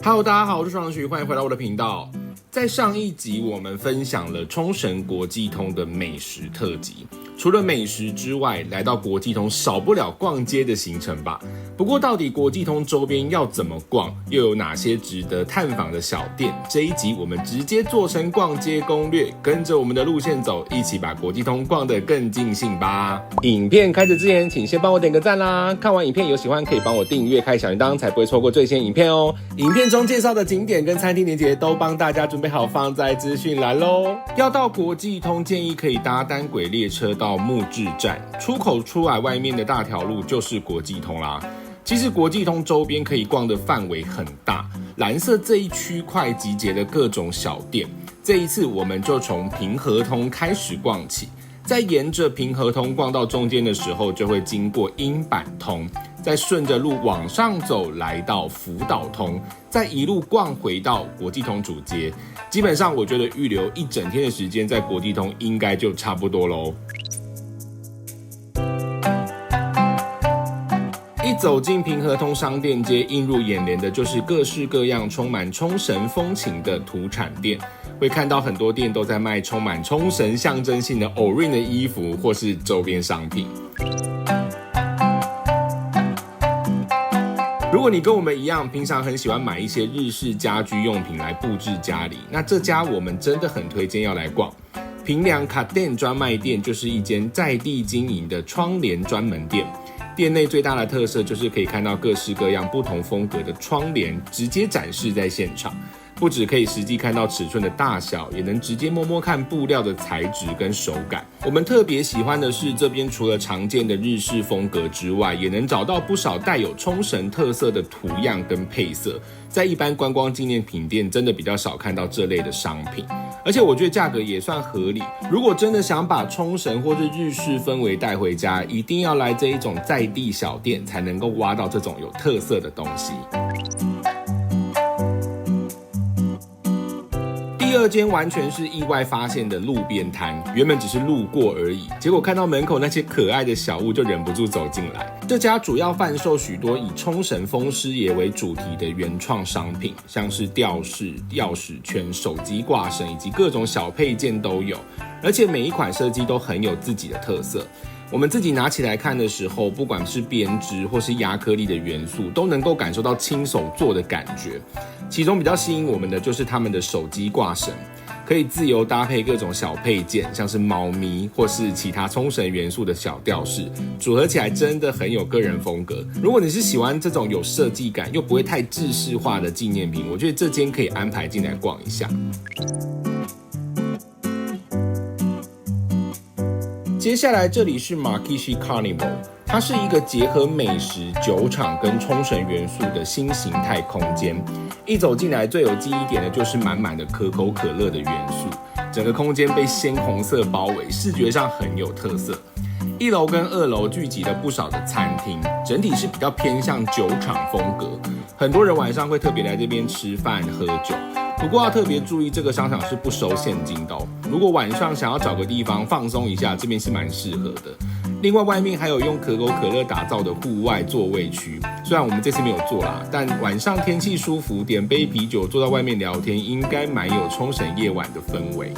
Hello， 大家好，我是双徐，欢迎回到我的频道。在上一集我们分享了冲绳国际通的美食特辑，除了美食之外，来到国际通少不了逛街的行程吧。不过到底国际通周边要怎么逛，又有哪些值得探访的小店？这一集我们直接做成逛街攻略，跟着我们的路线走，一起把国际通逛得更尽兴吧。影片开始之前，请先帮我点个赞啦！看完影片有喜欢可以帮我订阅、开小铃铛，才不会错过最新影片哦。影片中介绍的景点跟餐厅连结都帮大家准备好放在资讯栏咯。要到国际通，建议可以搭单轨列车到木质站，出口出来外面的大条路就是国际通啦。其实国际通周边可以逛的范围很大，蓝色这一区块集结了各种小店。这一次我们就从平和通开始逛起，再沿着平和通逛到中间的时候，就会经过英坂通，再顺着路往上走，来到福岛通，再一路逛回到国际通主街。基本上我觉得预留一整天的时间在国际通应该就差不多咯。一走进平和通商店街，映入眼帘的就是各式各样充满冲绳风情的土产店，会看到很多店都在卖充满冲绳象征性的 Orin 的衣服或是周边商品。如果你跟我们一样，平常很喜欢买一些日式家居用品来布置家里，那这家我们真的很推荐要来逛。平良卡店专卖店就是一间在地经营的窗帘专门店。店内最大的特色就是可以看到各式各样不同风格的窗帘直接展示在现场，不只可以实际看到尺寸的大小，也能直接摸摸看布料的材质跟手感。我们特别喜欢的是，这边除了常见的日式风格之外，也能找到不少带有冲绳特色的图样跟配色，在一般观光纪念品店真的比较少看到这类的商品，而且我觉得价格也算合理。如果真的想把冲绳或是日式氛围带回家，一定要来这一种在地小店，才能够挖到这种有特色的东西。第二间完全是意外发现的路边摊，原本只是路过而已，结果看到门口那些可爱的小物，就忍不住走进来。这家主要贩售许多以冲绳风狮爷为主题的原创商品，像是吊饰、钥匙圈、手机挂绳以及各种小配件都有，而且每一款设计都很有自己的特色。我们自己拿起来看的时候，不管是编织或是亚克力的元素，都能够感受到亲手做的感觉。其中比较吸引我们的就是他们的手机挂绳，可以自由搭配各种小配件，像是猫咪或是其他冲绳元素的小吊饰，组合起来真的很有个人风格。如果你是喜欢这种有设计感又不会太制式化的纪念品，我觉得这间可以安排进来逛一下。接下来这里是 Makishi Carnival， 它是一个结合美食、酒厂跟冲绳元素的新形态空间。一走进来最有记忆点的就是满满的可口可乐的元素，整个空间被鲜红色包围，视觉上很有特色。一楼跟二楼聚集了不少的餐厅，整体是比较偏向酒厂风格，很多人晚上会特别来这边吃饭喝酒。不过要特别注意，这个商场是不收现金的哦。如果晚上想要找个地方放松一下，这边是蛮适合的。另外外面还有用可口可乐打造的户外座位区，虽然我们这次没有坐啦，但晚上天气舒服，点杯啤酒坐在外面聊天，应该蛮有冲绳夜晚的氛围。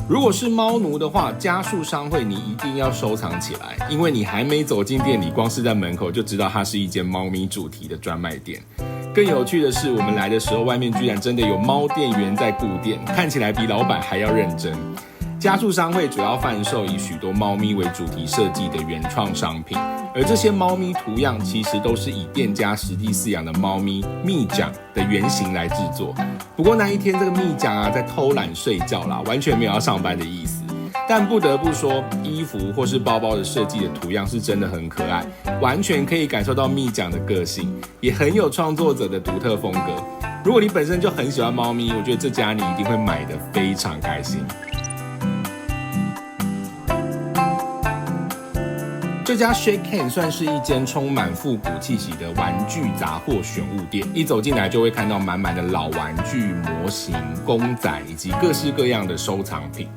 如果是猫奴的话，加速商会你一定要收藏起来，因为你还没走进店里，光是在门口就知道它是一间猫咪主题的专卖店。更有趣的是，我们来的时候，外面居然真的有猫店员在顾店，看起来比老板还要认真。加速商会主要贩售以许多猫咪为主题设计的原创商品，而这些猫咪图样其实都是以店家实际饲养的猫咪蜜奖的原型来制作。不过那一天这个蜜奖在偷懒睡觉啦，完全没有要上班的意思。但不得不说，衣服或是包包的设计的图样是真的很可爱，完全可以感受到蜜奖的个性，也很有创作者的独特风格。如果你本身就很喜欢猫咪，我觉得这家你一定会买得非常开心。这家 Shake Hand 算是一间充满复古气息的玩具杂货选物店，一走进来就会看到满满的老玩具、模型、公仔以及各式各样的收藏品。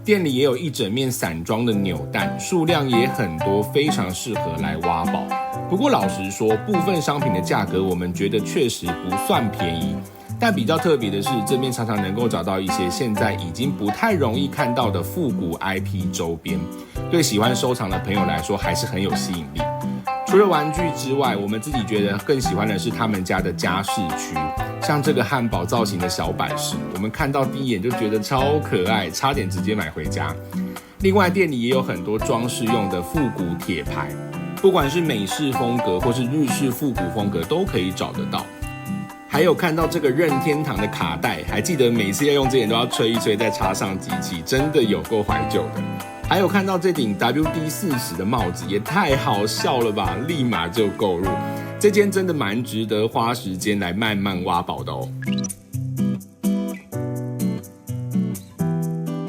店里也有一整面散装的扭蛋，数量也很多，非常适合来挖宝。不过老实说，部分商品的价格我们觉得确实不算便宜，但比较特别的是，这边常常能够找到一些现在已经不太容易看到的复古 IP 周边，对喜欢收藏的朋友来说还是很有吸引力。除了玩具之外，我们自己觉得更喜欢的是他们家的家饰区，像这个汉堡造型的小摆饰，我们看到第一眼就觉得超可爱，差点直接买回家。另外，店里也有很多装饰用的复古铁牌，不管是美式风格或是日式复古风格都可以找得到。还有看到这个任天堂的卡带，还记得每次要用之前都要吹一吹再插上机器，真的有够怀旧的。还有看到这顶 WD-40的帽子，也太好笑了吧，立马就购入。这间真的蛮值得花时间来慢慢挖宝的哦。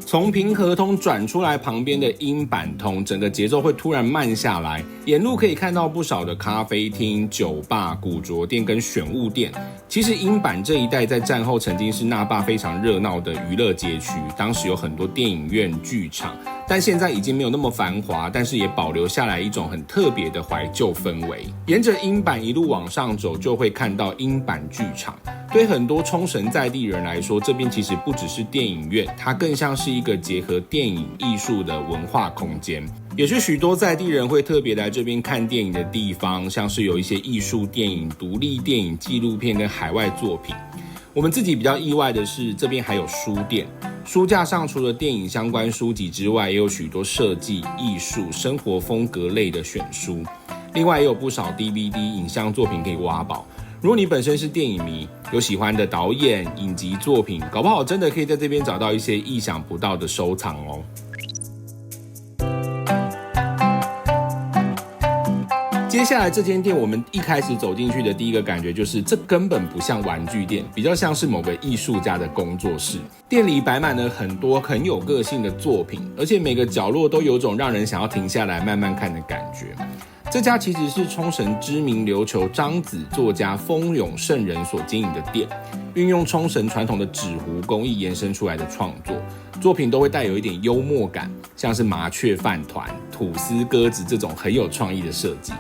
从平和通转出来旁边的英版通，整个节奏会突然慢下来，沿路可以看到不少的咖啡厅、酒吧、古着店跟选物店。其实英版这一带在战后曾经是那霸非常热闹的娱乐街区，当时有很多电影院、剧场，但现在已经没有那么繁华，但是也保留下来一种很特别的怀旧氛围。沿着英版一路往上走，就会看到英版剧场。对很多冲绳在地人来说，这边其实不只是电影院，它更像是一个结合电影艺术的文化空间，也是许多在地人会特别来这边看电影的地方，像是有一些艺术电影、独立电影、纪录片跟海外作品。我们自己比较意外的是，这边还有书店，书架上除了电影相关书籍之外，也有许多设计、艺术、生活风格类的选书，另外也有不少 DVD 影像作品可以挖宝。如果你本身是电影迷，有喜欢的导演、影集作品，搞不好真的可以在这边找到一些意想不到的收藏哦。接下来这间店，我们一开始走进去的第一个感觉就是，这根本不像玩具店，比较像是某个艺术家的工作室。店里摆满了很多很有个性的作品，而且每个角落都有种让人想要停下来慢慢看的感觉。这家其实是冲绳知名琉球章子作家丰永圣人所经营的店，运用冲绳传统的纸糊工艺延伸出来的创作，作品都会带有一点幽默感，像是麻雀饭团、吐司鸽子这种很有创意的设计。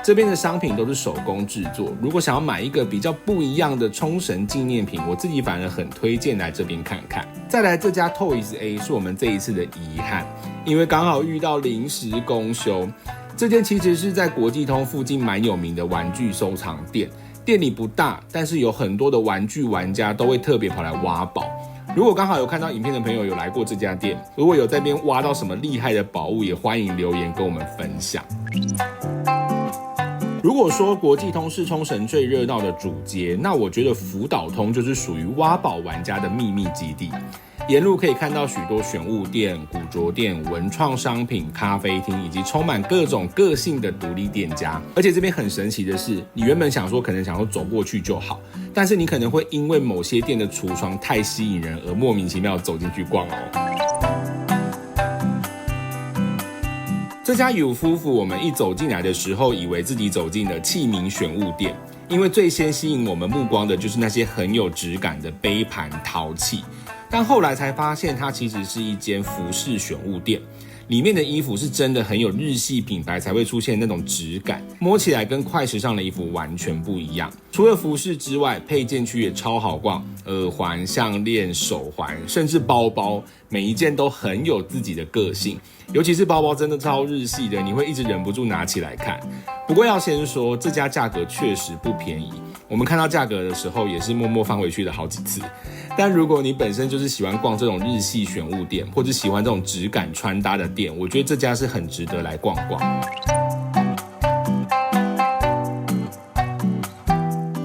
这边的商品都是手工制作，如果想要买一个比较不一样的冲绳纪念品，我自己反而很推荐来这边看看。再来这家 Toys A 是我们这一次的遗憾，因为刚好遇到临时公休。这间其实是在国际通附近蛮有名的玩具收藏店，店里不大，但是有很多的玩具玩家都会特别跑来挖宝。如果刚好有看到影片的朋友有来过这家店，如果有在这边挖到什么厉害的宝物，也欢迎留言跟我们分享。如果说国际通是冲绳最热闹的主街，那我觉得福岛通就是属于挖宝玩家的秘密基地。沿路可以看到许多选物店、古着店、文创商品、咖啡厅，以及充满各种个性的独立店家。而且这边很神奇的是，你原本可能想说走过去就好，但是你可能会因为某些店的橱窗太吸引人而莫名其妙走进去逛哦。这家有夫妇，我们一走进来的时候，以为自己走进了器皿选物店，因为最先吸引我们目光的就是那些很有质感的杯盘陶器。但后来才发现，它其实是一间服饰选物店，里面的衣服是真的很有日系品牌才会出现那种质感，摸起来跟快时尚的衣服完全不一样。除了服饰之外，配件区也超好逛，耳环、项链、手环，甚至包包，每一件都很有自己的个性。尤其是包包真的超日系的，你会一直忍不住拿起来看。不过要先说，这家价格确实不便宜，我们看到价格的时候也是默默放回去了好几次。但如果你本身就是喜欢逛这种日系选物店，或者喜欢这种质感穿搭的店，我觉得这家是很值得来逛逛。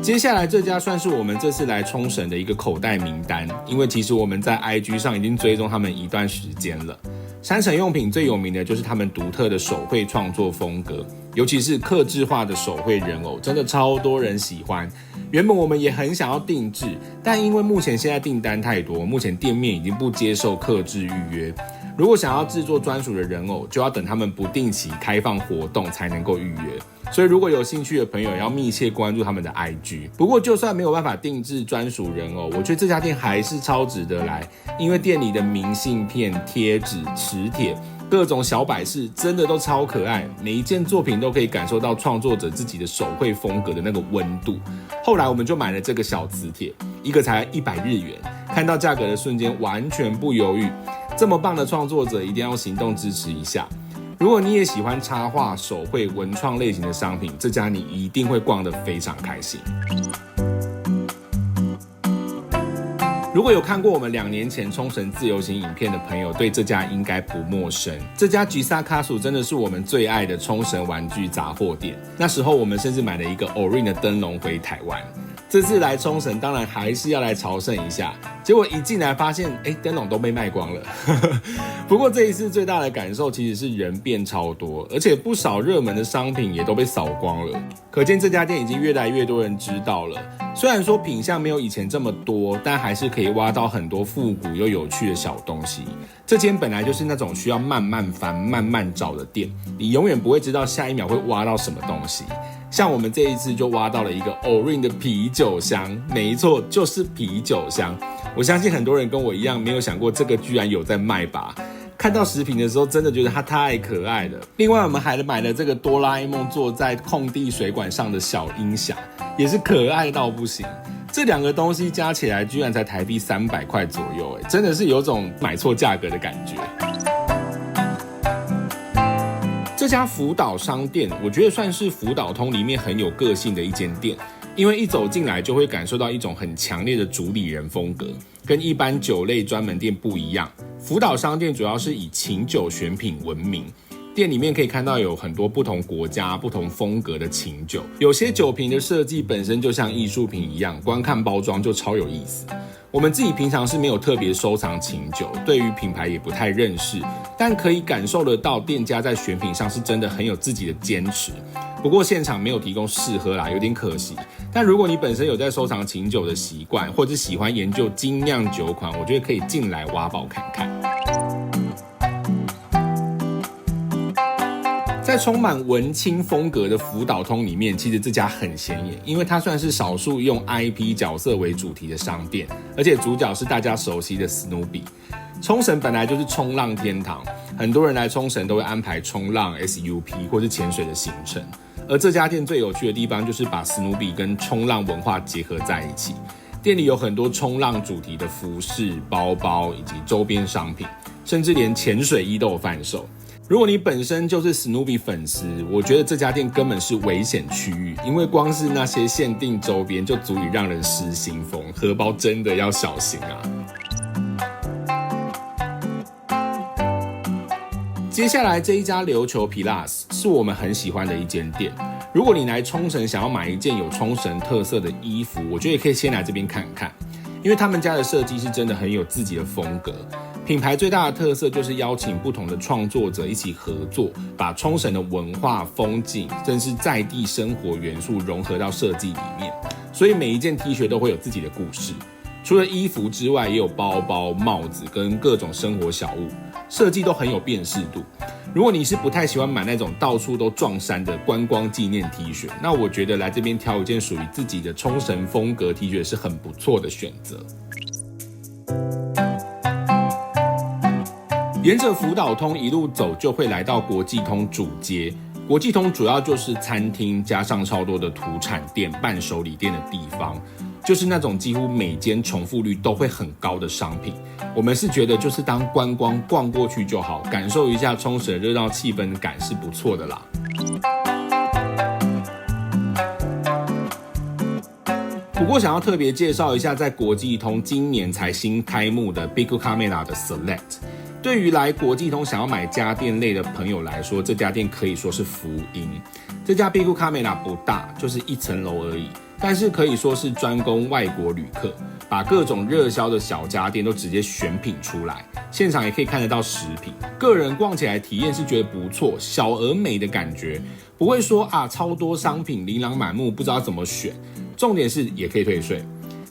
接下来这家算是我们这次来冲绳的一个口袋名单，因为其实我们在 IG 上已经追踪他们一段时间了。山城用品最有名的就是他们独特的手绘创作风格，尤其是客制化的手绘人偶，真的超多人喜欢。原本我们也很想要定制，但因为现在订单太多，目前店面已经不接受客制预约。如果想要制作专属的人偶，就要等他们不定期开放活动才能够预约。所以如果有兴趣的朋友要密切关注他们的 IG。不过就算没有办法定制专属人偶，我觉得这家店还是超值得来，因为店里的明信片、贴纸、磁铁各种小摆饰真的都超可爱，每一件作品都可以感受到创作者自己的手绘风格的那个温度。后来我们就买了这个小磁铁，一个才100日元，看到价格的瞬间完全不犹豫，这么棒的创作者一定要用行动支持一下。如果你也喜欢插画、手绘、文创类型的商品，这家你一定会逛得非常开心。如果有看过我们2年前冲绳自由行影片的朋友，对这家应该不陌生。这家吉萨卡苏真的是我们最爱的冲绳玩具杂货店。那时候我们甚至买了一个 Orin 的灯笼回台湾。这次来冲绳，当然还是要来朝圣一下。结果一进来发现，灯笼都被卖光了。不过这一次最大的感受其实是人变超多，而且不少热门的商品也都被扫光了。可见这家店已经越来越多人知道了。虽然说品项没有以前这么多，但还是可以挖到很多复古又有趣的小东西。这间本来就是那种需要慢慢翻、慢慢找的店，你永远不会知道下一秒会挖到什么东西。像我们这一次就挖到了一个 Orin 的啤酒箱，没错，就是啤酒箱。我相信很多人跟我一样没有想过这个居然有在卖吧。看到食品的时候真的觉得它太可爱了。另外我们还买了这个哆啦 A 梦坐在空地水管上的小音响，也是可爱到不行。这2个东西加起来居然才台币300块左右，真的是有种买错价格的感觉。这家福岛商店，我觉得算是福岛通里面很有个性的一间店，因为一走进来就会感受到一种很强烈的主理人风格，跟一般酒类专门店不一样。福岛商店主要是以琴酒选品闻名，店里面可以看到有很多不同国家、不同风格的琴酒，有些酒瓶的设计本身就像艺术品一样，光看包装就超有意思。我们自己平常是没有特别收藏琴酒，对于品牌也不太认识，但可以感受得到店家在选品上是真的很有自己的坚持。不过现场没有提供试喝啦，有点可惜。但如果你本身有在收藏琴酒的习惯，或者喜欢研究精酿酒款，我觉得可以进来挖宝看看。在充满文青风格的福岛通里面，其实这家很显眼，因为它算是少数用 IP 角色为主题的商店，而且主角是大家熟悉的史努比。冲绳本来就是冲浪天堂，很多人来冲绳都会安排冲浪、SUP 或是潜水的行程。而这家店最有趣的地方就是把史努比跟冲浪文化结合在一起。店里有很多冲浪主题的服饰、包包以及周边商品，甚至连潜水衣都有贩售。如果你本身就是史努比粉丝，我觉得这家店根本是危险区域，因为光是那些限定周边就足以让人失心疯，荷包真的要小心啊。接下来这一家琉球 Plus 是我们很喜欢的一间店。如果你来冲绳想要买一件有冲绳特色的衣服，我觉得也可以先来这边看看，因为他们家的设计是真的很有自己的风格。品牌最大的特色就是邀请不同的创作者一起合作，把冲绳的文化、风景，甚至在地生活元素融合到设计里面。所以每一件 T 恤都会有自己的故事。除了衣服之外，也有包包、帽子跟各种生活小物，设计都很有辨识度。如果你是不太喜欢买那种到处都撞衫的观光纪念 T 恤，那我觉得来这边挑一件属于自己的冲绳风格 T 恤是很不错的选择。沿着福岛通一路走，就会来到国际通主街。国际通主要就是餐厅加上超多的土产店、伴手礼店的地方，就是那种几乎每间重复率都会很高的商品。我们是觉得就是当观光逛过去就好，感受一下冲绳的热闹气氛感是不错的啦。不过想要特别介绍一下，在国际通今年才新开幕的 Bigu Kamera 的 Select。对于来国际通想要买家电类的朋友来说，这家店可以说是福音。这家 Bigu Kamera 不大，就是1层楼而已，但是可以说是专攻外国旅客，把各种热销的小家电都直接选品出来，现场也可以看得到实品。个人逛起来体验是觉得不错，小而美的感觉，不会说超多商品琳琅满目不知道怎么选，重点是也可以退税。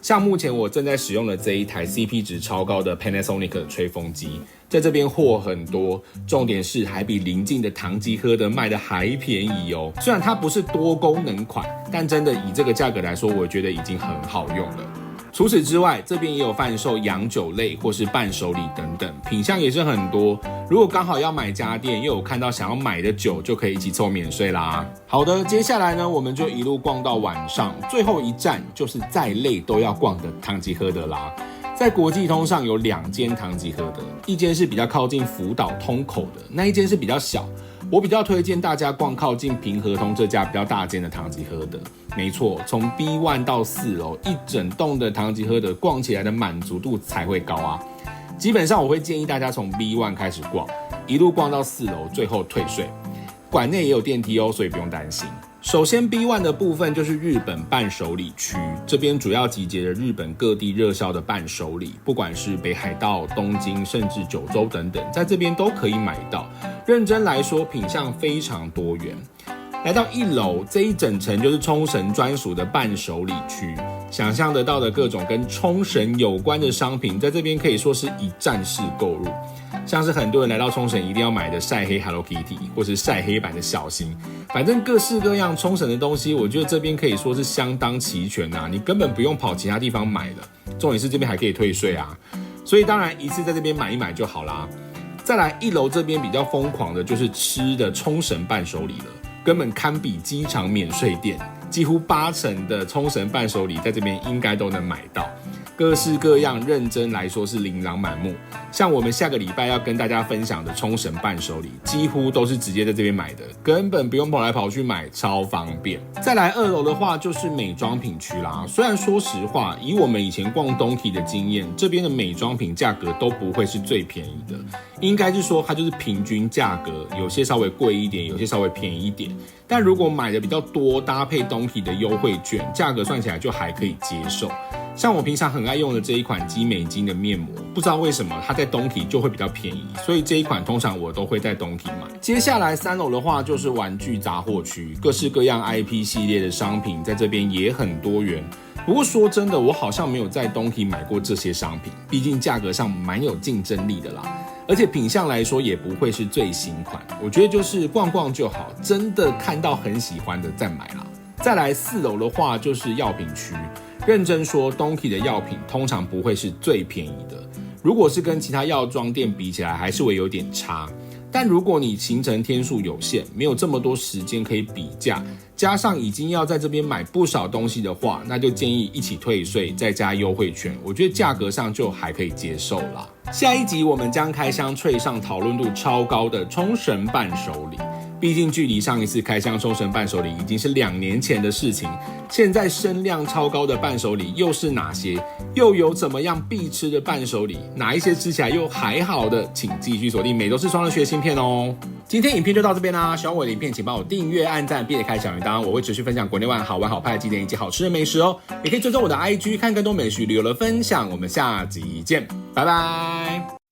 像目前我正在使用的这一台 CP 值超高的 Panasonic 的吹风机，在这边货很多，重点是还比邻近的唐吉诃德卖的还便宜哦。虽然它不是多功能款，但真的以这个价格来说，我觉得已经很好用了。除此之外，这边也有贩售洋酒类或是伴手礼等等，品项也是很多。如果刚好要买家电，又有看到想要买的酒，就可以一起凑免税啦。好的，接下来呢，我们就一路逛到晚上，最后一站就是再累都要逛的唐吉诃德啦。在国际通上有2间唐吉诃德，一间是比较靠近福岛通口的，那一间是比较小。我比较推荐大家逛靠近平和通这家比较大间的唐吉诃德。没错，从 B1 到4楼一整栋的唐吉诃德逛起来的满足度才会高啊。基本上我会建议大家从 B1 开始逛，一路逛到4楼，最后退税。馆内也有电梯哦，所以不用担心。首先 B1 的部分就是日本伴手礼区，这边主要集结了日本各地热销的伴手礼，不管是北海道、东京甚至九州等等，在这边都可以买到。认真来说，品项非常多元。来到1楼，这一整层就是冲绳专属的伴手礼区，想象得到的各种跟冲绳有关的商品，在这边可以说是一站式购入。像是很多人来到冲绳一定要买的晒黑 Hello Kitty 或是晒黑版的小新，反正各式各样冲绳的东西，我觉得这边可以说是相当齐全啊，你根本不用跑其他地方买了。重点是这边还可以退税啊，所以当然一次在这边买一买就好啦。再来1楼这边比较疯狂的就是吃的冲绳伴手礼了，根本堪比机场免税店，几乎80%的冲绳伴手礼在这边应该都能买到。各式各样，认真来说是琳琅满目。像我们下个礼拜要跟大家分享的冲绳伴手礼，几乎都是直接在这边买的，根本不用跑来跑去买，超方便。再来2楼的话，就是美妆品区啦。虽然说实话，以我们以前逛东体的经验，这边的美妆品价格都不会是最便宜的，应该是说它就是平均价格，有些稍微贵一点，有些稍微便宜一点。但如果买的比较多，搭配东体的优惠券，价格算起来就还可以接受。像我平常很爱用的这一款基美金的面膜，不知道为什么它在东体就会比较便宜，所以这一款通常我都会在东体买。接下来3楼的话就是玩具杂货区，各式各样 IP 系列的商品在这边也很多元。不过说真的，我好像没有在东体买过这些商品，毕竟价格上蛮有竞争力的啦，而且品项来说也不会是最新款，我觉得就是逛逛就好，真的看到很喜欢的再买啦。再来4楼的话就是药品区，认真说，东体的药品通常不会是最便宜的，如果是跟其他药妆店比起来，还是会有点差。但如果你行程天数有限，没有这么多时间可以比价，加上已经要在这边买不少东西的话，那就建议一起退税，再加优惠券，我觉得价格上就还可以接受啦。下一集我们将开箱脆上讨论度超高的冲绳伴手礼。毕竟距离上一次开箱冲绳伴手礼已经是2年前的事情，现在声量超高的伴手礼又是哪些？又有怎么样必吃的伴手礼？哪一些吃起来又还好的？请继续锁定每周四双人学新片哦。今天影片就到这边啦，喜欢我的影片请帮我订阅、按赞，并且开小铃铛，我会持续分享国内外好玩好拍的景点以及好吃的美食哦。也可以追踪我的 IG 看更多美食旅游的分享，我们下集见，拜拜。